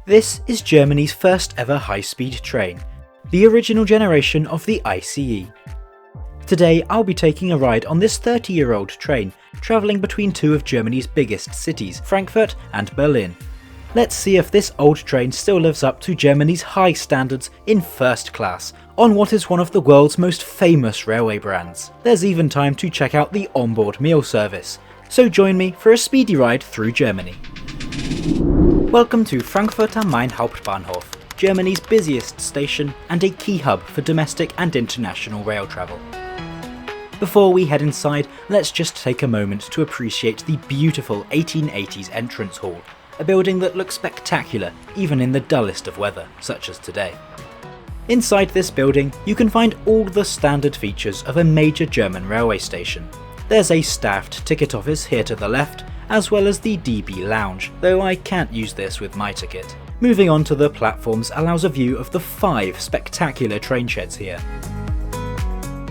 This is Germany's first ever high-speed train, the original generation of the ICE. Today I'll be taking a ride on this 30-year-old train, travelling between two of Germany's biggest cities, Frankfurt and Berlin. Let's see if this old train still lives up to Germany's high standards in first class, on what is one of the world's most famous railway brands. There's even time to check out the Onboard meal service, so join me for a speedy ride through Germany. Welcome to Frankfurt am Main Hauptbahnhof, Germany's busiest station and a key hub for domestic and international rail travel. Before we head inside, let's just take a moment to appreciate the beautiful 1880s entrance hall, a building that looks spectacular even in the dullest of weather, such as today. Inside this building, you can find all the standard features of a major German railway station. There's a staffed ticket office here to the left, as well as the DB lounge, though I can't use this with my ticket. Moving on to the platforms allows a view of the 5 spectacular train sheds here.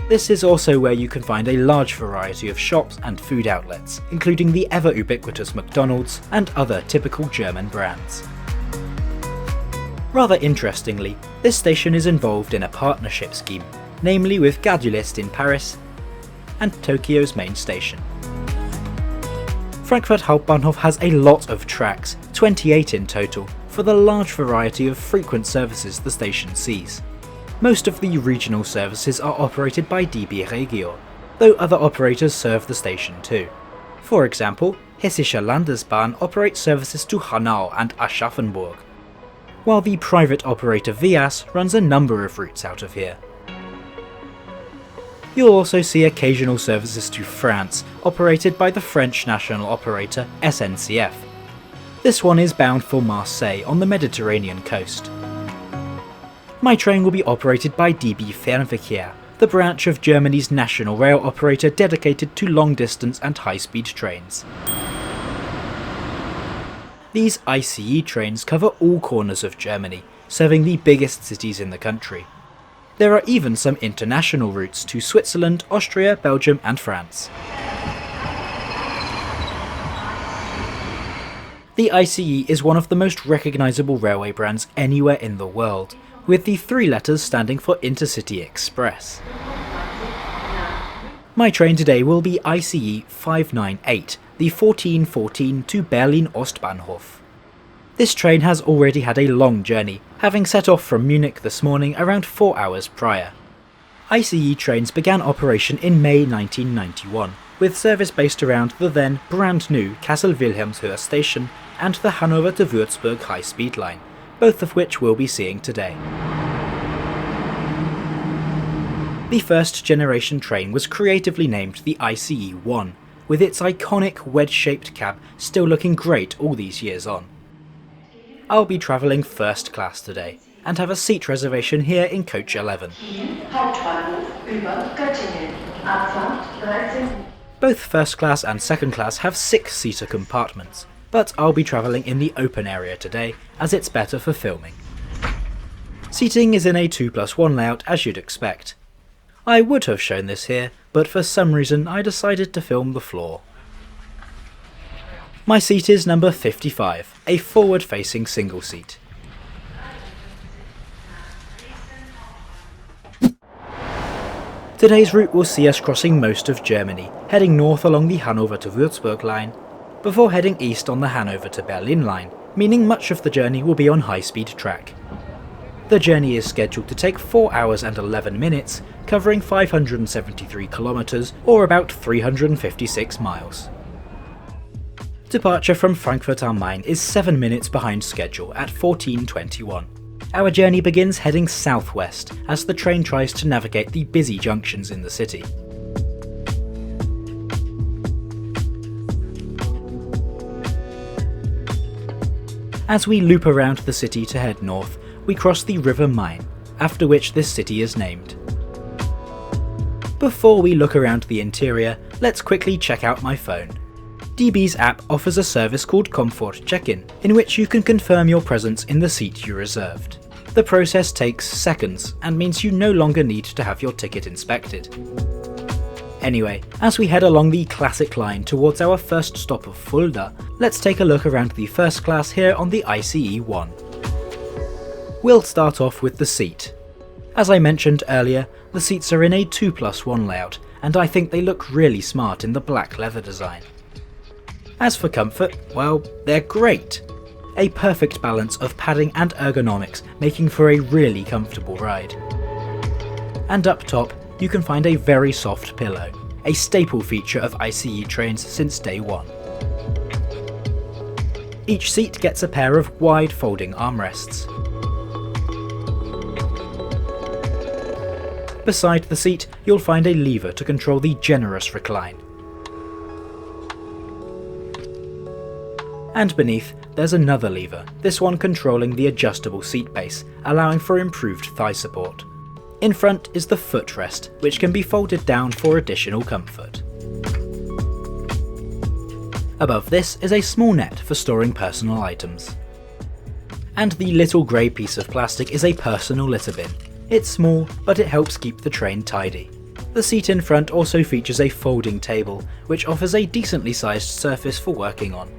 This is also where you can find a large variety of shops and food outlets, including the ever ubiquitous McDonald's and other typical German brands. Rather interestingly, this station is involved in a partnership scheme, namely with Gare du Est in Paris and Tokyo's main station. Frankfurt Hauptbahnhof has a lot of tracks, 28 in total, for the large variety of frequent services the station sees. Most of the regional services are operated by DB Regio, though other operators serve the station too. For example, Hessische Landesbahn operates services to Hanau and Aschaffenburg, while the private operator Vias runs a number of routes out of here. You'll also see occasional services to France, operated by the French national operator SNCF. This one is bound for Marseille on the Mediterranean coast. My train will be operated by DB Fernverkehr, the branch of Germany's national rail operator dedicated to long-distance and high-speed trains. These ICE trains cover all corners of Germany, serving the biggest cities in the country. There are even some international routes to Switzerland, Austria, Belgium and France. The ICE is one of the most recognisable railway brands anywhere in the world, with the 3 letters standing for Intercity Express. My train today will be ICE 598, the 1414 to Berlin Ostbahnhof. This train has already had a long journey, having set off from Munich this morning around 4 hours prior. ICE trains began operation in May 1991, with service based around the then brand new Kassel-Wilhelmshöhe station and the Hanover to Würzburg high-speed line, both of which we'll be seeing today. The first generation train was creatively named the ICE 1, with its iconic wedge-shaped cab still looking great all these years on. I'll be travelling first class today, and have a seat reservation here in coach 11. Both first class and second class have 6-seater compartments, but I'll be travelling in the open area today, as it's better for filming. Seating is in a 2+1 layout as you'd expect. I would have shown this here, but for some reason I decided to film the floor. My seat is number 55, a forward-facing single seat. Today's route will see us crossing most of Germany, heading north along the Hanover to Würzburg line, before heading east on the Hanover to Berlin line, meaning much of the journey will be on high-speed track. The journey is scheduled to take 4 hours and 11 minutes, covering 573 kilometres or about 356 miles. Departure from Frankfurt am Main is 7 minutes behind schedule at 14:21. Our journey begins heading southwest as the train tries to navigate the busy junctions in the city. As we loop around the city to head north, we cross the River Main, after which this city is named. Before we look around the interior, let's quickly check out my phone. DB's app offers a service called Comfort Check-in, in which you can confirm your presence in the seat you reserved. The process takes seconds and means you no longer need to have your ticket inspected. Anyway, as we head along the classic line towards our first stop of Fulda, let's take a look around the first class here on the ICE 1. We'll start off with the seat. As I mentioned earlier, the seats are in a 2+1 layout, and I think they look really smart in the black leather design. As for comfort, well, they're great. A perfect balance of padding and ergonomics, making for a really comfortable ride. And up top, you can find a very soft pillow, a staple feature of ICE trains since day one. Each seat gets a pair of wide folding armrests. Beside the seat, you'll find a lever to control the generous recline. And beneath, there's another lever, this one controlling the adjustable seat base, allowing for improved thigh support. In front is the footrest, which can be folded down for additional comfort. Above this is a small net for storing personal items. And the little grey piece of plastic is a personal litter bin. It's small, but it helps keep the train tidy. The seat in front also features a folding table, which offers a decently sized surface for working on.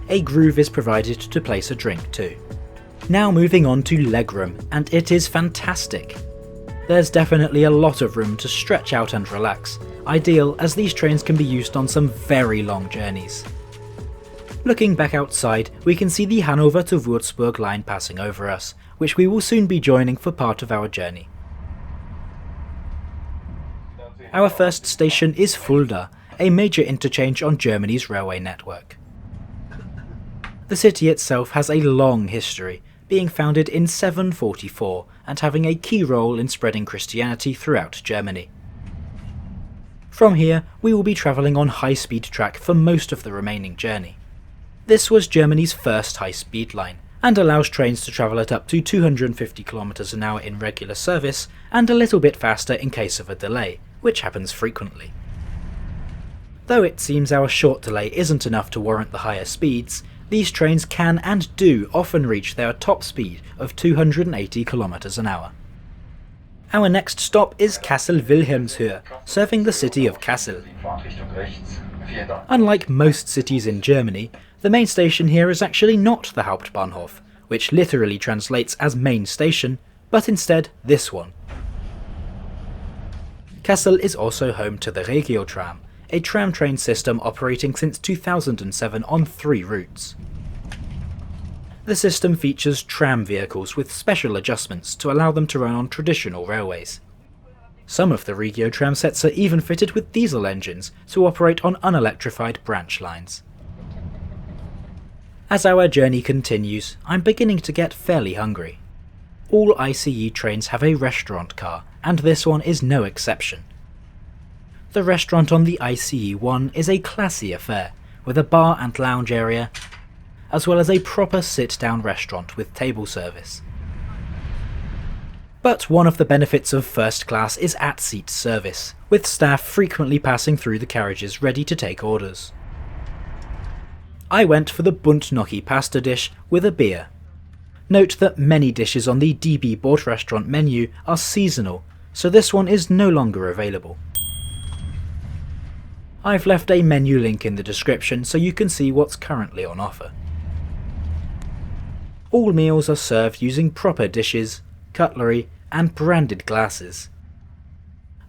A groove is provided to place a drink too. Now moving on to legroom, and it is fantastic. There's definitely a lot of room to stretch out and relax, ideal as these trains can be used on some very long journeys. Looking back outside, we can see the Hanover to Würzburg line passing over us, which we will soon be joining for part of our journey. Our first station is Fulda, a major interchange on Germany's railway network. The city itself has a long history, being founded in 744 and having a key role in spreading Christianity throughout Germany. From here, we will be travelling on high-speed track for most of the remaining journey. This was Germany's first high-speed line, and allows trains to travel at up to 250 km an hour in regular service, and a little bit faster in case of a delay, which happens frequently. Though it seems our short delay isn't enough to warrant the higher speeds, these trains can and do often reach their top speed of 280 km an hour. Our next stop is Kassel-Wilhelmshöhe, serving the city of Kassel. Unlike most cities in Germany, the main station here is actually not the Hauptbahnhof, which literally translates as main station, but instead this one. Kassel is also home to the Regio-Tram, a tram train system operating since 2007 on 3 routes. The system features tram vehicles with special adjustments to allow them to run on traditional railways. Some of the Regio tram sets are even fitted with diesel engines to operate on unelectrified branch lines. As our journey continues, I'm beginning to get fairly hungry. All ICE trains have a restaurant car, and this one is no exception. The restaurant on the ICE one is a classy affair, with a bar and lounge area, as well as a proper sit-down restaurant with table service. But one of the benefits of first class is at-seat service, with staff frequently passing through the carriages ready to take orders. I went for the Buntnochi pasta dish with a beer. Note that many dishes on the DB Bordrestaurant menu are seasonal, so this one is no longer available. I've left a menu link in the description so you can see what's currently on offer. All meals are served using proper dishes, cutlery, and branded glasses.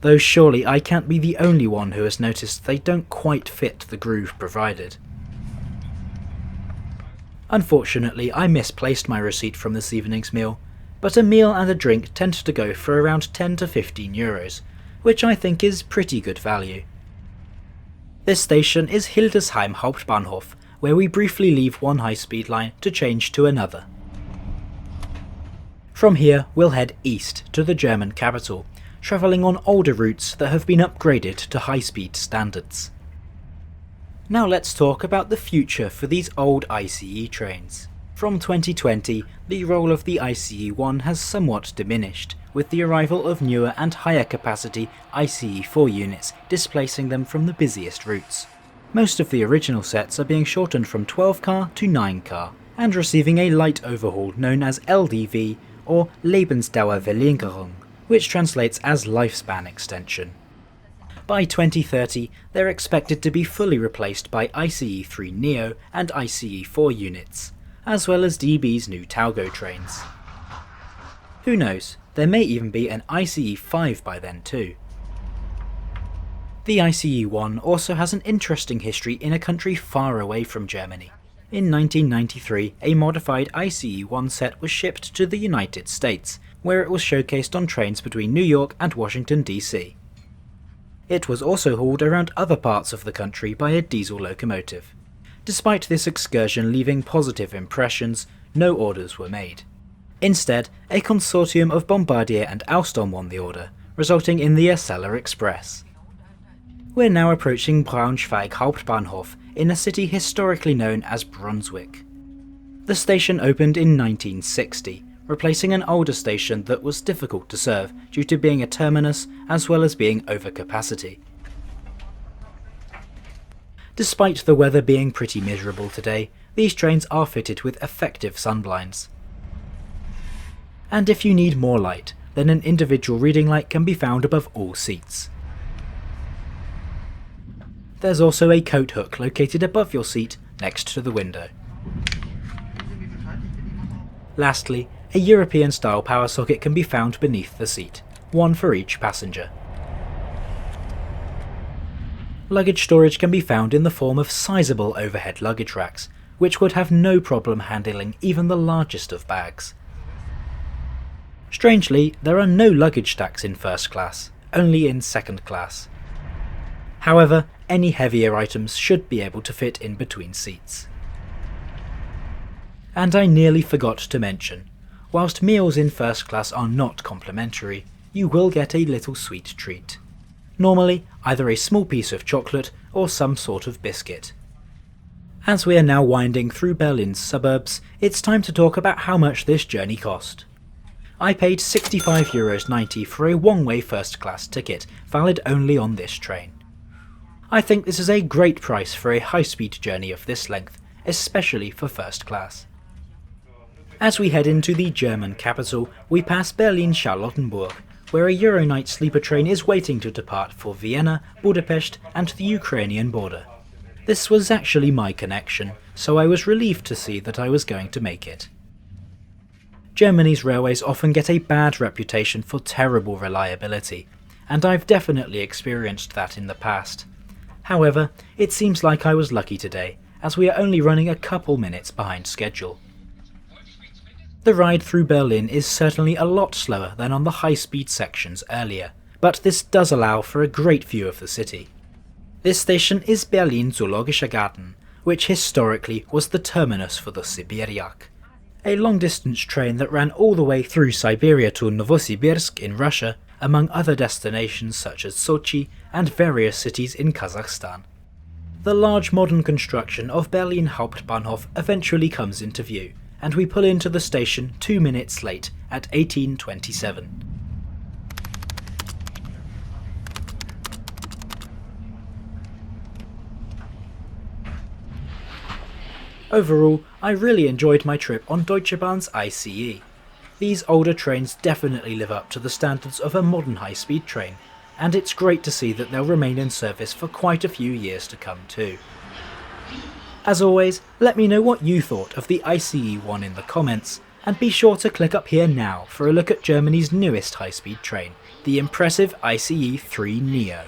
Though surely I can't be the only one who has noticed they don't quite fit the groove provided. Unfortunately, I misplaced my receipt from this evening's meal, but a meal and a drink tend to go for around 10 to 15 euros, which I think is pretty good value. This station is Hildesheim Hauptbahnhof, where we briefly leave one high-speed line to change to another. From here, we'll head east to the German capital, travelling on older routes that have been upgraded to high-speed standards. Now let's talk about the future for these old ICE trains. From 2020, the role of the ICE1 has somewhat diminished, with the arrival of newer and higher capacity ICE4 units displacing them from the busiest routes. Most of the original sets are being shortened from 12 car to 9 car, and receiving a light overhaul known as LDV or Lebensdauerverlängerung, which translates as lifespan extension. By 2030, they're expected to be fully replaced by ICE3 Neo and ICE4 units, as well as DB's new Talgo trains. Who knows, there may even be an ICE 5 by then too. The ICE 1 also has an interesting history in a country far away from Germany. In 1993, a modified ICE 1 set was shipped to the United States, where it was showcased on trains between New York and Washington DC. It was also hauled around other parts of the country by a diesel locomotive. Despite this excursion leaving positive impressions, no orders were made. Instead, a consortium of Bombardier and Alstom won the order, resulting in the Acela Express. We're now approaching Braunschweig Hauptbahnhof in a city historically known as Brunswick. The station opened in 1960, replacing an older station that was difficult to serve due to being a terminus as well as being overcapacity. Despite the weather being pretty miserable today, these trains are fitted with effective sunblinds. And if you need more light, then an individual reading light can be found above all seats. There's also a coat hook located above your seat next to the window. Lastly, a European-style power socket can be found beneath the seat, one for each passenger. Luggage storage can be found in the form of sizable overhead luggage racks, which would have no problem handling even the largest of bags. Strangely, there are no luggage stacks in first class, only in second class. However, any heavier items should be able to fit in between seats. And I nearly forgot to mention, whilst meals in first class are not complimentary, you will get a little sweet treat. Normally, either a small piece of chocolate or some sort of biscuit. As we are now winding through Berlin's suburbs, it's time to talk about how much this journey cost. I paid €65.90 for a one-way first class ticket, valid only on this train. I think this is a great price for a high-speed journey of this length, especially for first class. As we head into the German capital, we pass Berlin-Charlottenburg, where a Euronight sleeper train is waiting to depart for Vienna, Budapest and the Ukrainian border. This was actually my connection, so I was relieved to see that I was going to make it. Germany's railways often get a bad reputation for terrible reliability, and I've definitely experienced that in the past. However, it seems like I was lucky today, as we are only running a couple minutes behind schedule. The ride through Berlin is certainly a lot slower than on the high-speed sections earlier, but this does allow for a great view of the city. This station is Berlin Zoologischer Garten, which historically was the terminus for the Siberiak, a long-distance train that ran all the way through Siberia to Novosibirsk in Russia, among other destinations such as Sochi and various cities in Kazakhstan. The large modern construction of Berlin Hauptbahnhof eventually comes into view, and we pull into the station 2 minutes late at 18:27. Overall, I really enjoyed my trip on Deutsche Bahn's ICE. These older trains definitely live up to the standards of a modern high-speed train, and it's great to see that they'll remain in service for quite a few years to come too. As always, let me know what you thought of the ICE 1 in the comments, and be sure to click up here now for a look at Germany's newest high-speed train, the impressive ICE 3 Neo.